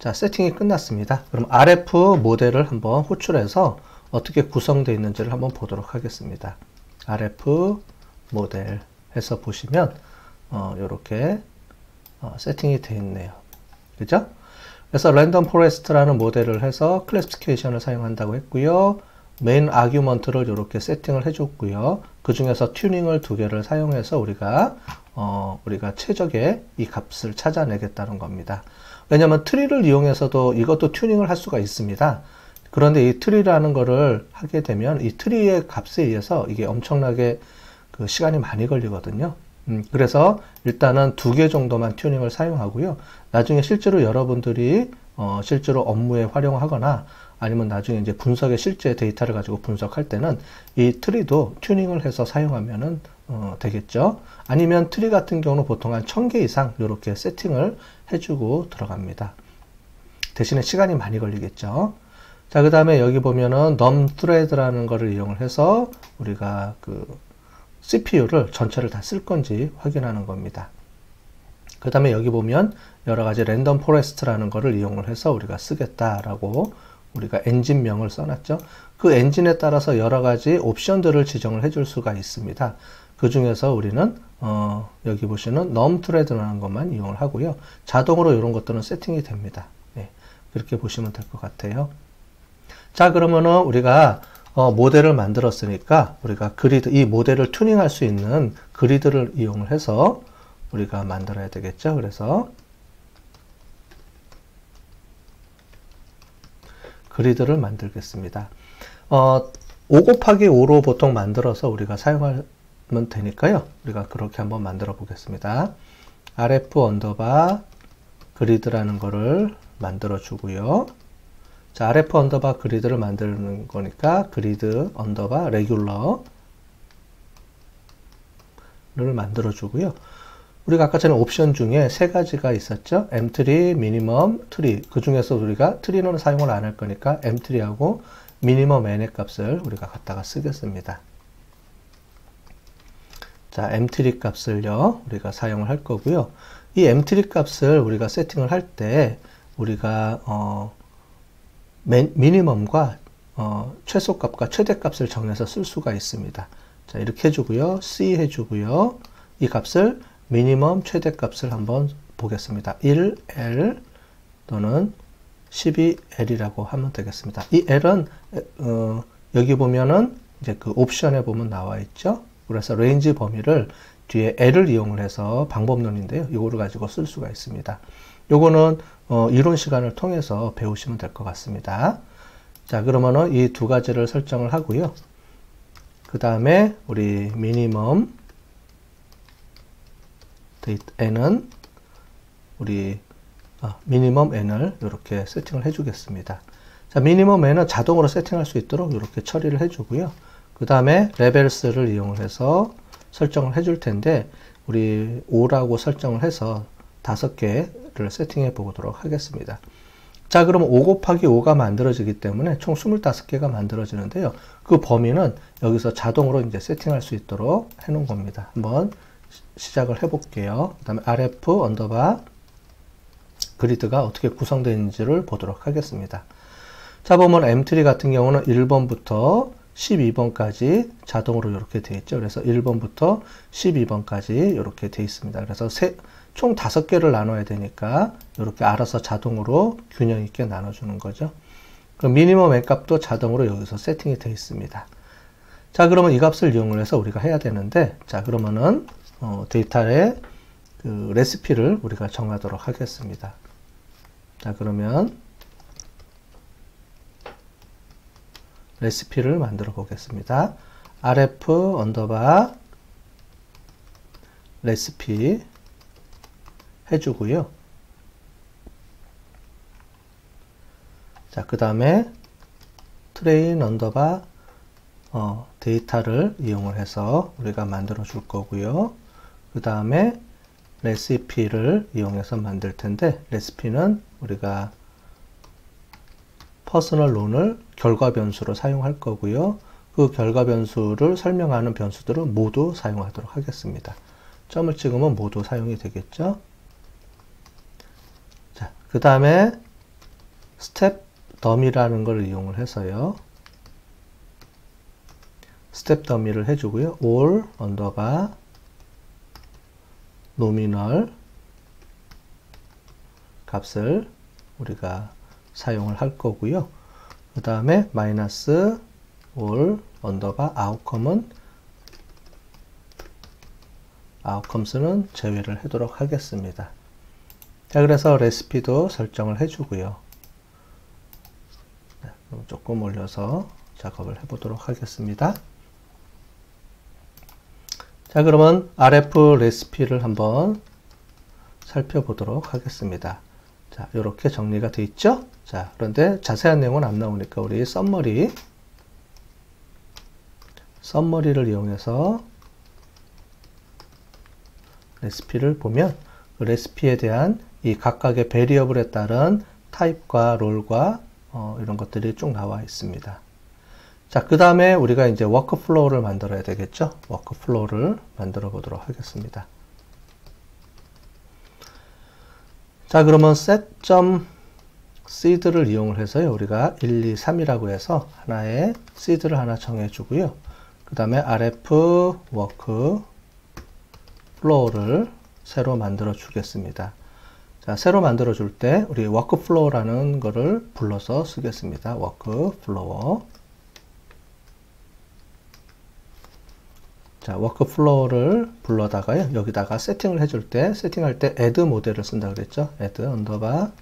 자, 세팅이 끝났습니다. 그럼 RF 모델을 한번 호출해서 어떻게 구성되어 있는지를 한번 보도록 하겠습니다. RF 모델 해서 보시면 이렇게 세팅이 되어 있네요. 그죠? 그래서 랜덤 포레스트라는 모델을 해서 클래시피케이션을 사용한다고 했고요. 메인 아규먼트를 이렇게 세팅을 해줬고요. 그 중에서 튜닝을 두 개를 사용해서 우리가 최적의 이 값을 찾아내겠다는 겁니다. 왜냐하면 트리를 이용해서도 이것도 튜닝을 할 수가 있습니다. 그런데 이 트리라는 거를 하게 되면 이 트리의 값에 의해서 이게 엄청나게 그 시간이 많이 걸리거든요. 그래서 일단은 두 개 정도만 튜닝을 사용하고요. 나중에 실제로 여러분들이 실제로 업무에 활용하거나 아니면 나중에 이제 분석에 실제 데이터를 가지고 분석할 때는 이 트리도 튜닝을 해서 사용하면은 되겠죠. 아니면 트리 같은 경우는 보통 한 1000개 이상 이렇게 세팅을 해주고 들어갑니다. 대신에 시간이 많이 걸리겠죠. 자, 그 다음에 여기 보면은 num thread라는 거를 이용을 해서 우리가 그 CPU를 전체를 다 쓸 건지 확인하는 겁니다. 그 다음에 여기 보면 여러 가지 랜덤 포레스트라는 거를 이용을 해서 우리가 쓰겠다라고 우리가 엔진명을 써놨죠. 그 엔진에 따라서 여러 가지 옵션들을 지정을 해줄 수가 있습니다. 그 중에서 우리는 여기 보시는 num thread라는 것만 이용을 하고요. 자동으로 이런 것들은 세팅이 됩니다. 네, 그렇게 보시면 될 것 같아요. 자, 그러면은 우리가 모델을 만들었으니까 우리가 그리드, 이 모델을 튜닝할 수 있는 그리드를 이용을 해서 우리가 만들어야 되겠죠. 그래서 그리드를 만들겠습니다. 5 곱하기 5로 보통 만들어서 우리가 사용하면 되니까요. 우리가 그렇게 한번 만들어 보겠습니다. rf 언더바 그리드라는 거를 만들어 주고요. 자, rf 언더바 그리드를 만드는 거니까 그리드 언더바 레귤러를 만들어 주고요. 우리가 아까 전에 옵션 중에 세 가지가 있었죠. mtree, minimum, tree. 그 중에서 우리가 tree는 사용을 안 할 거니까 mtree하고 minimum n의 값을 우리가 갖다가 쓰겠습니다. 자, mtree 값을요, 우리가 사용을 할 거고요. 이 mtree 값을 우리가 세팅을 할 때 우리가 미니멈과 최소값과 최대값을 정해서 쓸 수가 있습니다. 자, 이렇게 해주고요. C 해주고요. 이 값을 미니멈 최대값을 한번 보겠습니다. 1L 또는 12L이라고 하면 되겠습니다. 이 L은 여기 보면은 이제 그 옵션에 보면 나와 있죠. 그래서 레인지 범위를 뒤에 L을 이용을 해서 방법론인데요. 이거를 가지고 쓸 수가 있습니다. 요거는 이론 시간을 통해서 배우시면 될 것 같습니다. 자, 그러면은 이 두 가지를 설정을 하고요. 그 다음에 우리 미니멈 n은 우리 미니멈 n을 이렇게 세팅을 해주겠습니다. 자, 미니멈 n은 자동으로 세팅할 수 있도록 이렇게 처리를 해주고요. 그 다음에 레벨스를 이용을 해서 설정을 해줄 텐데 우리 5라고 설정을 해서 5개를 세팅해 보도록 하겠습니다. 자, 그러면 5 곱하기 5가 만들어지기 때문에 총 25개가 만들어지는데요. 그 범위는 여기서 자동으로 이제 세팅할 수 있도록 해 놓은 겁니다. 한번 시작을 해 볼게요. 그 다음에 rf 언더바 그리드가 어떻게 구성되어 있는지를 보도록 하겠습니다. 자, 보면 mtree 같은 경우는 1번부터 12번까지 자동으로 이렇게 되어 있죠. 그래서 1번부터 12번까지 이렇게 되어 있습니다. 그래서 총 5개를 나눠야 되니까 이렇게 알아서 자동으로 균형 있게 나눠주는 거죠. 그럼 미니멈 n 값도 자동으로 여기서 세팅이 되어 있습니다. 자, 그러면 이 값을 이용을 해서 우리가 해야 되는데, 자, 그러면은 데이터의 그 레시피를 우리가 정하도록 하겠습니다. 자, 그러면 레시피를 만들어 보겠습니다. rf 언더바 레시피 해주고요. 자, 그 다음에 트레인 언더바 데이터를 이용을 해서 우리가 만들어 줄 거고요. 그 다음에 레시피를 이용해서 만들 텐데, 레시피는 우리가 퍼스널 론을 결과 변수로 사용할 거고요. 그 결과 변수를 설명하는 변수들은 모두 사용하도록 하겠습니다. 점을 찍으면 모두 사용이 되겠죠. 자, 그 다음에 스텝 더미라는 걸 이용을 해서요. 스텝 더미를 해주고요. all 언더바 노미널 값을 우리가 사용을 할 거고요. 그 다음에 마이너스 all 언더바 아웃컴스는 제외를 하도록 하겠습니다. 자, 그래서 레시피도 설정을 해주고요. 네, 그럼 조금 올려서 작업을 해보도록 하겠습니다. 자, 그러면 RF 레시피를 한번 살펴보도록 하겠습니다. 자, 이렇게 정리가 되어 있죠? 자, 그런데 자세한 내용은 안 나오니까 우리 썸머리를 이용해서 레시피를 보면 그 레시피에 대한 이 각각의 베리어블에 따른 타입과 롤과 이런 것들이 쭉 나와 있습니다. 자, 그 다음에 우리가 이제 워크플로우를 만들어야 되겠죠? 워크플로우를 만들어 보도록 하겠습니다. 자, 그러면 set.seed를 이용을 해서요. 우리가 1, 2, 3이라고 해서 하나의 seed를 하나 정해 주고요. 그 다음에 rf workflow를 새로 만들어 주겠습니다. 자, 새로 만들어 줄 때 우리 workflow라는 거를 불러서 쓰겠습니다. workflow. 자, 워크플로우를 불러다가요. 여기다가 세팅을 해줄 때, 세팅할 때 add 모델을 쓴다 그랬죠. add 언더바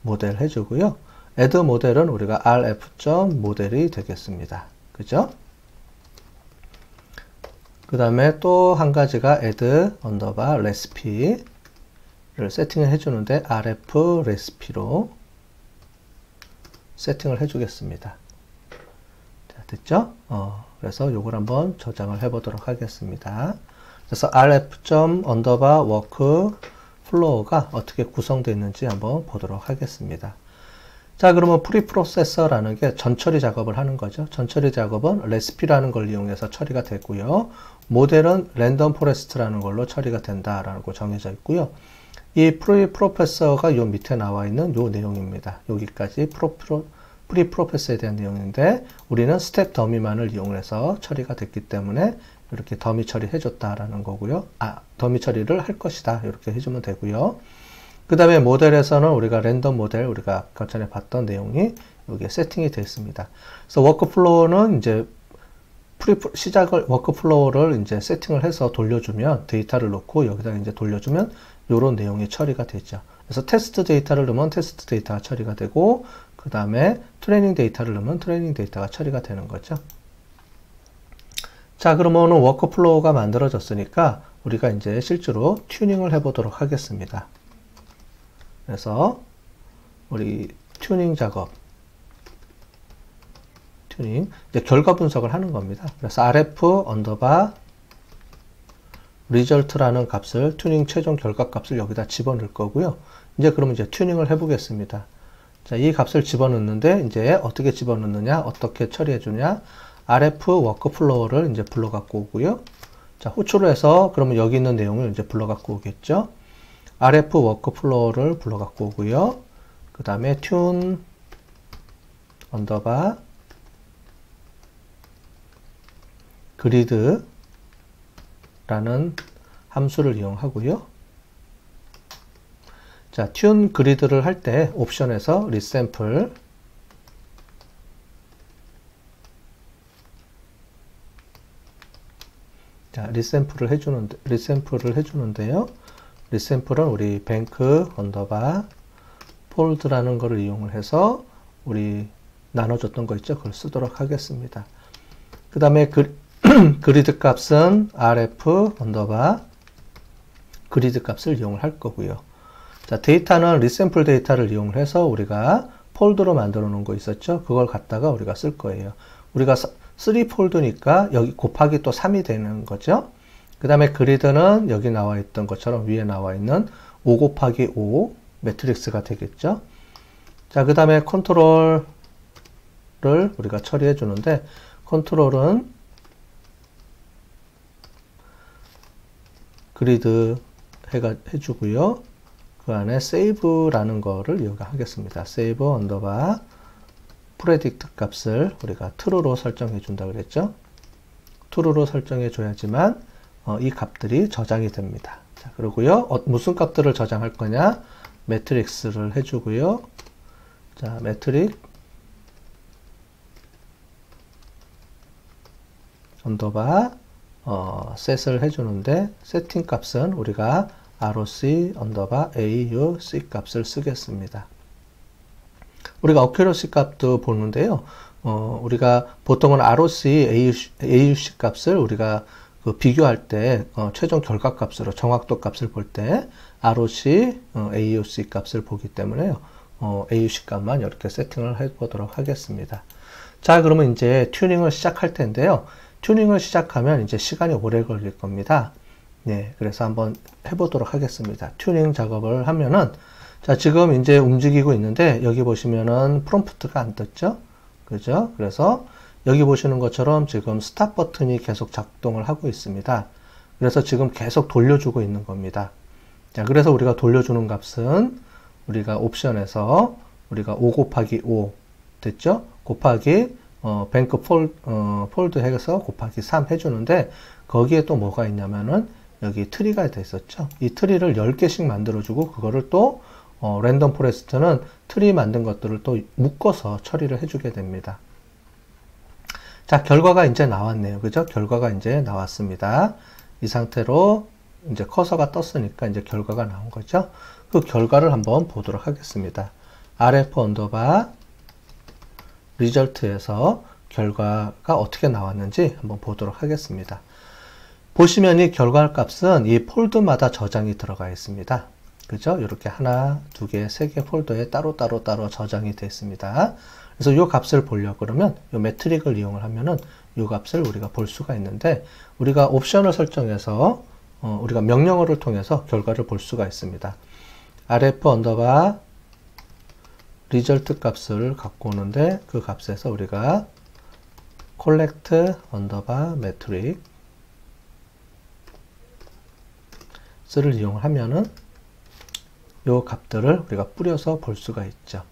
모델 해주고요. add 모델은 우리가 rf.모델이 되겠습니다. 그죠? 그 다음에 또 한 가지가 add 언더바 recipe를 세팅을 해주는데 rf recipe로 세팅을 해주겠습니다. 자, 됐죠? 그래서 요걸 한번 저장을 해 보도록 하겠습니다. 그래서 rf.workflow가 어떻게 구성되어 있는지 한번 보도록 하겠습니다. 자, 그러면 프리프로세서라는 게 전처리 작업을 하는 거죠. 전처리 작업은 레시피라는 걸 이용해서 처리가 되고요. 모델은 랜덤 포레스트라는 걸로 처리가 된다라고 정해져 있고요. 이 프리프로세서가 요 밑에 나와 있는 요 내용입니다. 여기까지 프리프로세서에 대한 내용인데 우리는 스텝 더미만을 이용해서 처리가 됐기 때문에 이렇게 더미 처리해 줬다라는 거고요. 더미 처리를 할 것이다. 이렇게 해주면 되고요. 그 다음에 모델에서는 우리가 랜덤 모델, 우리가 아까 전에 봤던 내용이 여기에 세팅이 되어 있습니다. 그래서 워크플로우는 이제 워크플로우를 이제 세팅을 해서 돌려주면 데이터를 넣고 여기다 이제 돌려주면 이런 내용이 처리가 되죠. 그래서 테스트 데이터를 넣으면 테스트 데이터가 처리가 되고 그 다음에 트레이닝 데이터를 넣으면 트레이닝 데이터가 처리가 되는 거죠. 자, 그러면 워크플로우가 만들어졌으니까 우리가 이제 실제로 튜닝을 해보도록 하겠습니다. 그래서 우리 튜닝 작업, 튜닝, 이제 결과 분석을 하는 겁니다. 그래서 rf 언더바 result라는 값을 튜닝 최종 결과 값을 여기다 집어넣을 거고요. 이제 그러면 이제 튜닝을 해보겠습니다. 자, 이 값을 집어넣는데 이제 어떻게 집어넣느냐, 어떻게 처리해 주냐, rf workflow를 이제 불러 갖고 오고요. 자, 호출을 해서 그러면 여기 있는 내용을 이제 불러 갖고 오겠죠. rf workflow를 불러 갖고 오고요. 그 다음에 tune 언더바 grid라는 함수를 이용하고요. 자, tune grid를 할 때 옵션에서 resample 자, 리샘플을 해주는데요. 리샘플은 우리 뱅크 언더바 폴드라는 거를 이용을 해서 우리 나눠줬던 거 있죠. 그걸 쓰도록 하겠습니다. 그 다음에 그리드 값은 rf 언더바 그리드 값을 이용을 할 거고요. 자, 데이터는 리샘플 데이터를 이용을 해서 우리가 폴드로 만들어 놓은 거 있었죠. 그걸 갖다가 우리가 쓸 거예요. 우리가 3폴드니까 여기 곱하기 또 3이 되는 거죠. 그 다음에 그리드는 여기 나와 있던 것처럼 위에 나와 있는 5 곱하기 5 매트릭스가 되겠죠. 자, 그 다음에 컨트롤을 우리가 처리해 주는데 컨트롤은 그리드 해주고요. 그 안에 save라는 거를 이용하겠습니다. save 언더바 predict 값을 우리가 true로 설정해 준다 그랬죠. true로 설정해 줘야지만 이 값들이 저장이 됩니다. 자, 그리고요, 무슨 값들을 저장할 거냐? 매트릭스를 해주고요. 자, 매트릭 언더바 set을 해주는데 세팅 값은 우리가 ROC 언더바 AUC 값을 쓰겠습니다. 우리가 accuracy 값도 보는데요. 우리가 보통은 ROC AUC 값을 우리가 그 비교할 때 최종 결과 값으로 정확도 값을 볼 때 ROC, AUC 값을 보기 때문에요. AUC 값만 이렇게 세팅을 해 보도록 하겠습니다. 자, 그러면 이제 튜닝을 시작할 텐데요. 튜닝을 시작하면 이제 시간이 오래 걸릴 겁니다. 네, 그래서 한번 해보도록 하겠습니다. 튜닝 작업을 하면은, 자, 지금 이제 움직이고 있는데, 여기 보시면은 프롬프트가 안 떴죠? 그죠? 그래서 여기 보시는 것처럼 지금 스탑 버튼이 계속 작동을 하고 있습니다. 그래서 지금 계속 돌려주고 있는 겁니다. 자, 그래서 우리가 돌려주는 값은 우리가 옵션에서 우리가 5 곱하기 5 됐죠? 곱하기 뱅크 폴드 해서 곱하기 3 해주는데 거기에 또 뭐가 있냐면은 여기 트리가 돼 있었죠. 이 트리를 10개씩 만들어주고 그거를 또 랜덤 포레스트는 트리 만든 것들을 또 묶어서 처리를 해주게 됩니다. 자, 결과가 이제 나왔네요. 그죠? 결과가 이제 나왔습니다. 이 상태로 이제 커서가 떴으니까 이제 결과가 나온 거죠. 그 결과를 한번 보도록 하겠습니다. rf 언더바 리절트에서 결과가 어떻게 나왔는지 한번 보도록 하겠습니다. 보시면 이 결과 값은 이 폴드마다 저장이 들어가 있습니다. 그죠? 이렇게 하나, 두 개, 세 개 폴더에 따로 저장이 되어 있습니다. 그래서 이 값을 보려고 그러면 이 매트릭을 이용을 하면은 이 값을 우리가 볼 수가 있는데 우리가 옵션을 설정해서 우리가 명령어를 통해서 결과를 볼 수가 있습니다. rf 언더바 리절트 값을 갖고 오는데 그 값에서 우리가 collect 언더바 metric 를 이용하면은 요 값들을 우리가 뿌려서 볼 수가 있죠.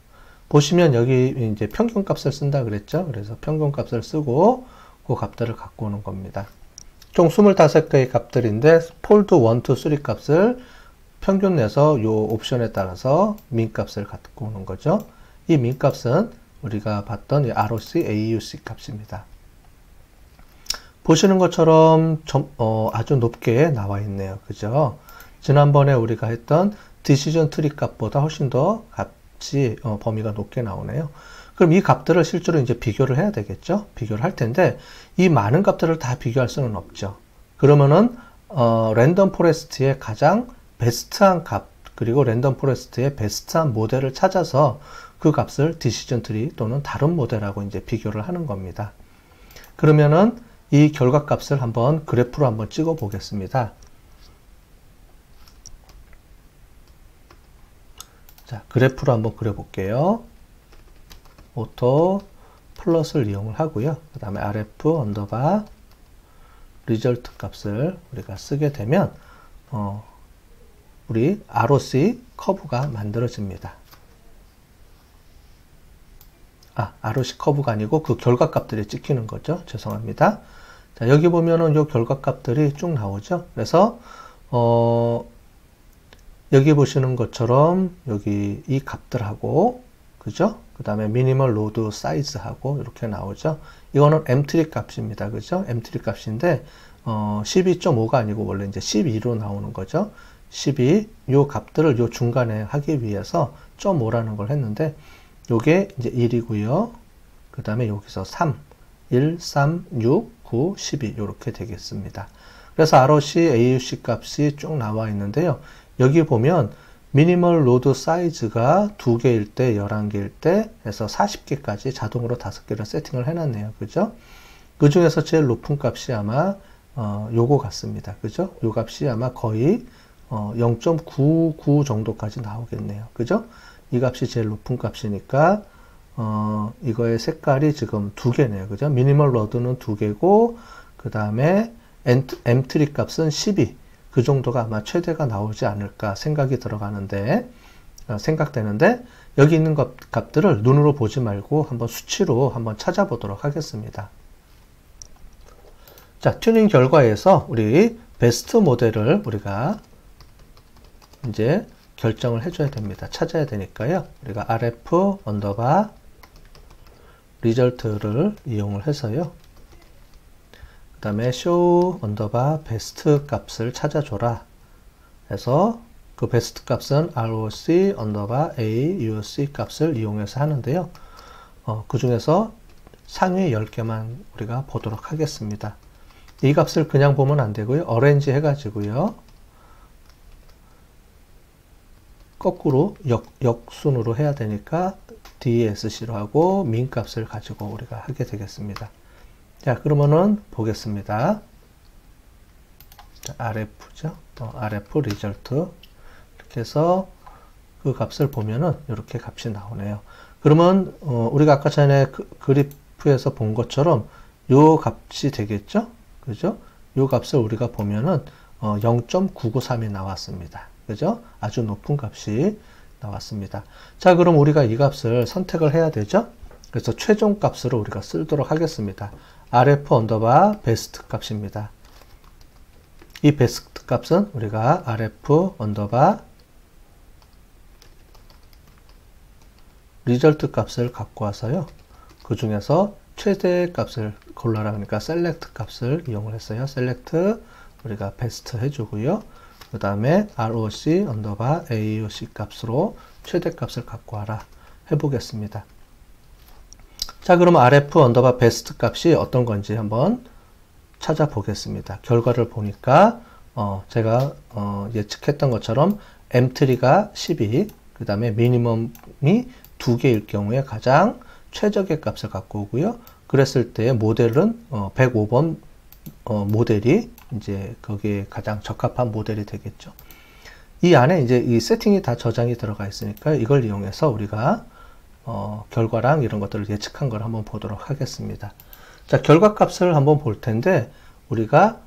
보시면 여기 이제 평균 값을 쓴다 그랬죠. 그래서 평균 값을 쓰고 그 값들을 갖고 오는 겁니다. 총 25개의 값들인데 폴드 1, 2, 3 값을 평균 내서 요 옵션에 따라서 민 값을 갖고 오는 거죠. 이 민 값은 우리가 봤던 이 ROC, AUC 값입니다. 보시는 것처럼 아주 높게 나와 있네요. 그죠? 지난번에 우리가 했던 디시전 트리 값보다 훨씬 더 값이 범위가 높게 나오네요. 그럼 이 값들을 실제로 이제 비교를 해야 되겠죠? 비교를 할 텐데 이 많은 값들을 다 비교할 수는 없죠. 그러면은 랜덤 포레스트의 가장 베스트한 값 그리고 랜덤 포레스트의 베스트한 모델을 찾아서 그 값을 디시전 트리 또는 다른 모델하고 이제 비교를 하는 겁니다. 그러면은 이 결과 값을 한번 그래프로 한번 찍어 보겠습니다. 자, 그래프로 한번 그려볼게요. 오토 플러스를 이용을 하고요. 그 다음에 rf 언더바 리절트 값을 우리가 쓰게 되면 우리 ROC 커브가 만들어집니다. ROC 커브가 아니고 그 결과 값들이 찍히는 거죠. 죄송합니다. 자, 여기 보면은 요 결과 값들이 쭉 나오죠. 그래서 여기 보시는 것처럼 여기 이 값들하고 그죠? 그 다음에 미니멀 로드 사이즈하고 이렇게 나오죠. 이거는 m트리 값입니다. 그죠? m트리 값인데 12.5가 아니고 원래 이제 12로 나오는 거죠. 12, 요 값들을 요 중간에 하기 위해서 0.5라는 걸 했는데 요게 이제 1이고요. 그 다음에 여기서 3, 1, 3, 6, 9, 12 이렇게 되겠습니다. 그래서 ROC, AUC 값이 쭉 나와 있는데요. 여기 보면 미니멀 로드 사이즈가 2개일 때, 11개일 때 해서 40개까지 자동으로 5개를 세팅을 해놨네요. 그죠? 그 중에서 제일 높은 값이 아마 요거 같습니다. 그죠? 요 값이 아마 거의 0.99 정도까지 나오겠네요. 그죠? 이 값이 제일 높은 값이니까 이거의 색깔이 지금 2개네요. 그죠? 미니멀 로드는 2개고 그 다음에 m트리 값은 12 그 정도가 아마 최대가 나오지 않을까 생각되는데 여기 있는 값들을 눈으로 보지 말고 한번 수치로 한번 찾아보도록 하겠습니다. 자, 튜닝 결과에서 우리 베스트 모델을 우리가 이제 결정을 해줘야 됩니다. 찾아야 되니까요. 우리가 rf 언더바 리절트를 이용을 해서요. 그 다음에 show 언더바 베스트 값을 찾아줘라 해서 그 베스트 값은 roc 언더바 auc 값을 이용해서 하는데요. 그 중에서 상위 10개만 우리가 보도록 하겠습니다. 이 값을 그냥 보면 안 되고요. 어레인지 해가지고요. 거꾸로 역순으로 해야 되니까 DSC로 하고 민 값을 가지고 우리가 하게 되겠습니다. 자, 그러면은 보겠습니다. 자, RF죠. RF 리절트. 이렇게 해서 그 값을 보면은 이렇게 값이 나오네요. 그러면 우리가 아까 전에 그래프에서 본 것처럼 요 값이 되겠죠? 그죠? 요 값을 우리가 보면은 0.993이 나왔습니다. 그죠? 아주 높은 값이 나왔습니다. 자, 그럼 우리가 이 값을 선택을 해야 되죠? 그래서 최종 값으로 우리가 쓰도록 하겠습니다. rf 언더바 베스트 값입니다. 이 베스트 값은 우리가 rf 언더바 리절트 값을 갖고 와서요. 그 중에서 최대 값을 골라라 그러니까 셀렉트 값을 이용을 했어요. 셀렉트 우리가 베스트 해주고요. 그 다음에 roc 언더바 auc 값으로 최대 값을 갖고 와라 해보겠습니다. 자, 그럼 rf 언더바 베스트 값이 어떤 건지 한번 찾아보겠습니다. 결과를 보니까 제가 예측했던 것처럼 m트리가 12, 그 다음에 미니멈이 2개일 경우에 가장 최적의 값을 갖고 오고요. 그랬을 때 모델은 105번 모델이 이제 거기에 가장 적합한 모델이 되겠죠. 이 안에 이제 이 세팅이 다 저장이 들어가 있으니까 이걸 이용해서 우리가 결과랑 이런 것들을 예측한 걸 한번 보도록 하겠습니다. 자, 결과 값을 한번 볼 텐데 우리가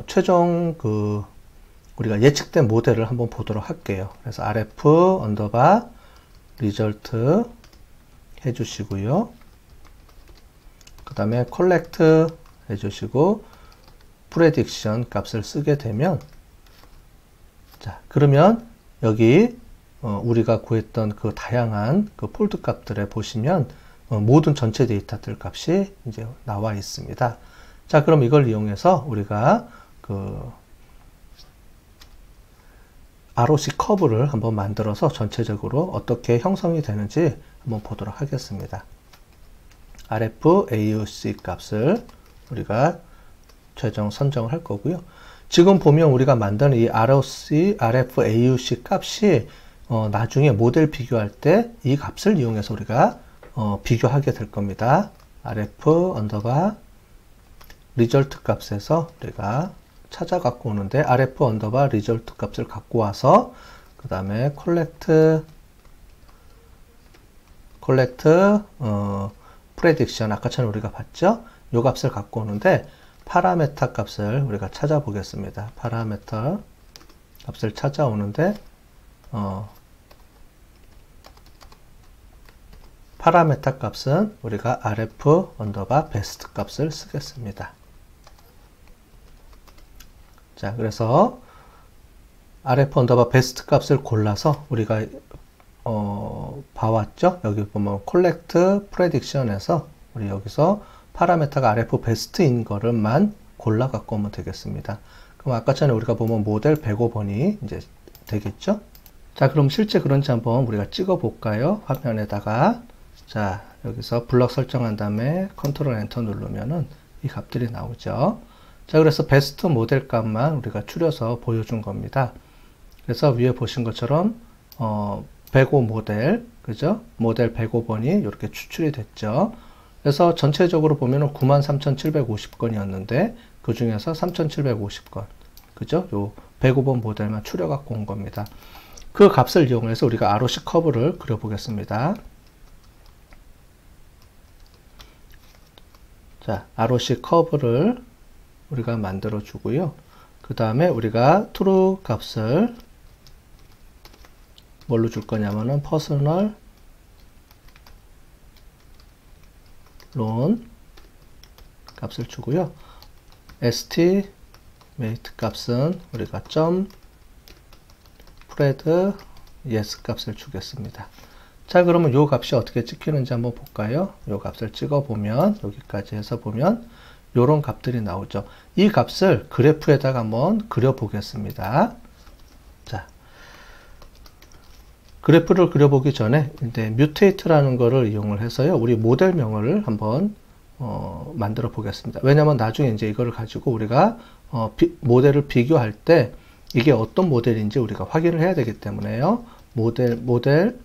최종 우리가 예측된 모델을 한번 보도록 할게요. 그래서 rf 언더바 리절트 해주시고요. 그 다음에 콜렉트 해주시고 프레딕션 값을 쓰게 되면 자, 그러면 여기 우리가 구했던 그 다양한 그 폴드 값들에 보시면 모든 전체 데이터들 값이 이제 나와 있습니다. 자, 그럼 이걸 이용해서 우리가 그 ROC 커브를 한번 만들어서 전체적으로 어떻게 형성이 되는지 한번 보도록 하겠습니다. RF AUC 값을 우리가 최종 선정을 할 거고요. 지금 보면 우리가 만든 이 ROC, RF AUC 값이 나중에 모델 비교할 때 이 값을 이용해서 우리가 비교하게 될 겁니다. RF 언더바 리절트 값에서 우리가 찾아 갖고 오는데 rf 언더바 리절트 값을 갖고 와서 그 다음에 콜렉트 프레딕션 아까처럼 우리가 봤죠? 요 값을 갖고 오는데 파라메타 값을 우리가 찾아보겠습니다. 파라메타 값을 찾아오는데 파라메타 값은 우리가 rf 언더바 베스트 값을 쓰겠습니다. 자, 그래서 rf 언더바 베스트 값을 골라서 우리가 봐왔죠? 여기 보면 콜렉트 프레딕션에서 우리 여기서 파라메타가 rf 베스트인 거를만 골라 갖고 오면 되겠습니다. 그럼 아까 전에 우리가 보면 모델 105번이 이제 되겠죠? 자, 그럼 실제 그런지 한번 우리가 찍어 볼까요? 화면에다가 자, 여기서 블럭 설정한 다음에 컨트롤 엔터 누르면은 이 값들이 나오죠. 자, 그래서 베스트 모델 값만 우리가 추려서 보여준 겁니다. 그래서 위에 보신 것처럼 105 모델, 그죠? 모델 105번이 이렇게 추출이 됐죠. 그래서 전체적으로 보면은 93,750건이었는데 그 중에서 3,750건, 그죠? 요 105번 모델만 추려 갖고 온 겁니다. 그 값을 이용해서 우리가 ROC 커브를 그려보겠습니다. 자, ROC 커브를 우리가 만들어 주고요. 그 다음에 우리가 true 값을 뭘로 줄 거냐면은 personal loan 값을 주고요. estimate 값은 우리가 .pred yes 값을 주겠습니다. 자, 그러면 요 값이 어떻게 찍히는지 한번 볼까요? 요 값을 찍어 보면, 여기까지 해서 보면 요런 값들이 나오죠. 이 값을 그래프에다가 한번 그려 보겠습니다. 자, 그래프를 그려보기 전에 이제 mutate라는 거를 이용을 해서요, 우리 모델명을 한번 만들어 보겠습니다. 왜냐면 나중에 이제 이거를 가지고 우리가 모델을 비교할 때 이게 어떤 모델인지 우리가 확인을 해야 되기 때문에요. 모델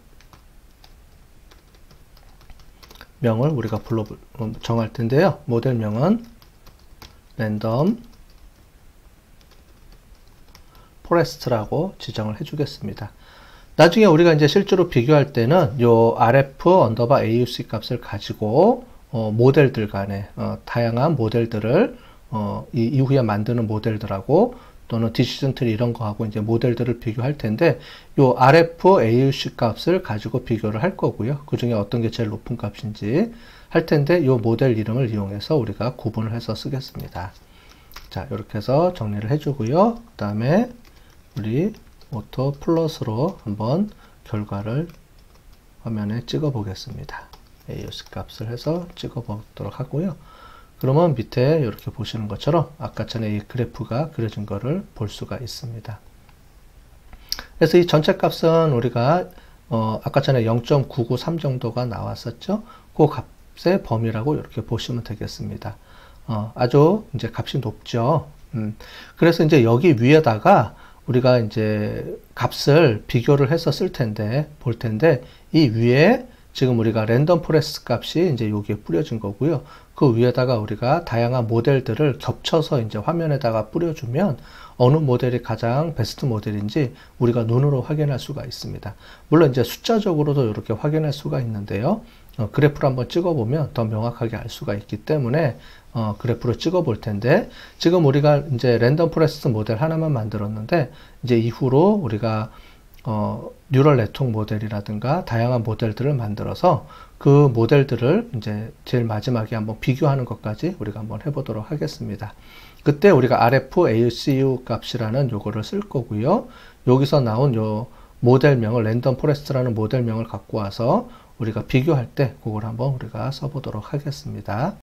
명을 우리가 정할 텐데요. 모델명은 랜덤 포레스트라고 지정을 해주겠습니다. 나중에 우리가 이제 실제로 비교할 때는 요 rf 언더바 auc 값을 가지고 모델들 간에 다양한 모델들을 이후에 만드는 모델들하고 또는 디시전 트리 이런 거하고 이제 모델들을 비교할 텐데 요 rf auc 값을 가지고 비교를 할 거고요. 그 중에 어떤 게 제일 높은 값인지 할 텐데 요 모델 이름을 이용해서 우리가 구분을 해서 쓰겠습니다. 자, 이렇게 해서 정리를 해주고요. 그 다음에 우리 오토 플러스로 한번 결과를 화면에 찍어 보겠습니다. auc 값을 해서 찍어 보도록 하고요. 그러면 밑에 이렇게 보시는 것처럼 아까 전에 이 그래프가 그려진 거를 볼 수가 있습니다. 그래서 이 전체 값은 우리가 아까 전에 0.993 정도가 나왔었죠. 그 값의 범위라고 이렇게 보시면 되겠습니다. 아주 이제 값이 높죠. 그래서 이제 여기 위에다가 우리가 이제 값을 비교를 해서 볼 텐데 이 위에 지금 우리가 랜덤 포레스트 값이 이제 여기에 뿌려진 거고요. 그 위에다가 우리가 다양한 모델들을 겹쳐서 이제 화면에다가 뿌려주면 어느 모델이 가장 베스트 모델인지 우리가 눈으로 확인할 수가 있습니다. 물론 이제 숫자적으로도 이렇게 확인할 수가 있는데요. 그래프를 한번 찍어보면 더 명확하게 알 수가 있기 때문에 그래프를 찍어 볼 텐데 지금 우리가 이제 랜덤 포레스트 모델 하나만 만들었는데 이제 이후로 우리가 뉴럴 네트워크 모델이라든가 다양한 모델들을 만들어서 그 모델들을 이제 제일 마지막에 한번 비교하는 것까지 우리가 한번 해보도록 하겠습니다. 그때 우리가 rf aucu 값이라는 요거를 쓸 거고요. 여기서 나온 요 모델명을 랜덤 포레스트라는 모델명을 갖고 와서 우리가 비교할 때 그걸 한번 우리가 써보도록 하겠습니다.